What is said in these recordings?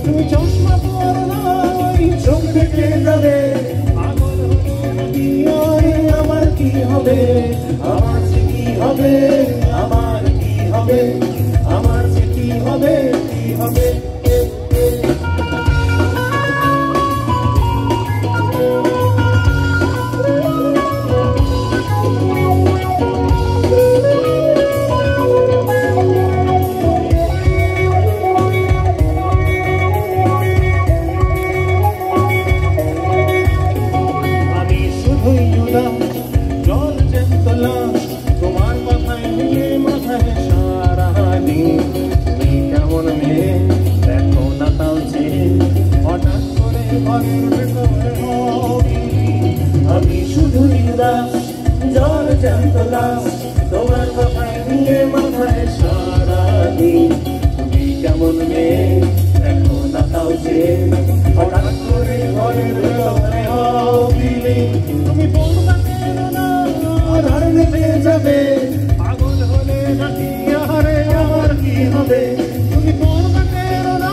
তুমি চশমা পরো না, ওই চোখ থেকে যাবে। পাগল হলো নাকি আরে আমার কি হবে, আমার যে কি হবে, আমার কি হবে, আমার যে কি হবে, কি হবে। জল চেতলা তোমার কথায় নিয়ে মাথায় সারাদিন। তুমি কেমন মেয়ে দেখো না তাও যে হঠাৎ করে ঘরের ভেতরে হবি। আমি শুধুই উদাস জল চেতলা তোমার কথায় নিয়ে মাথায় সারাদিন। তুমি কেমন মেয়ে দেখো না তাও যে হঠাৎ করে ঘরের ভেতরে হবি। তুমি বলবা আধার নেমে যাবে, পাগল হলে নাকি আরে আমার কি হবে। তুমি পড়বা কেন না,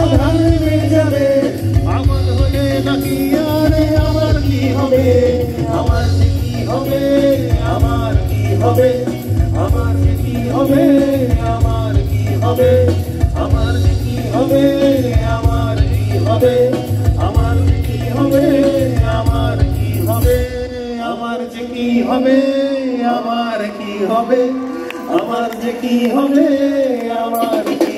আধার নেমে যাবে, পাগল হলে নাকি আরে আমার কি হবে, আমার যে কি হবে, আমার কি হবে, আমার যে কি হবে, আমার কি হবে, আমার যে কি হবে, আমার কি হবে, আমার যে কি হবে, আমার কি হবে, আমার যে কি হবে, আমার কি হবে, আমার যে কি হবে, আমার কি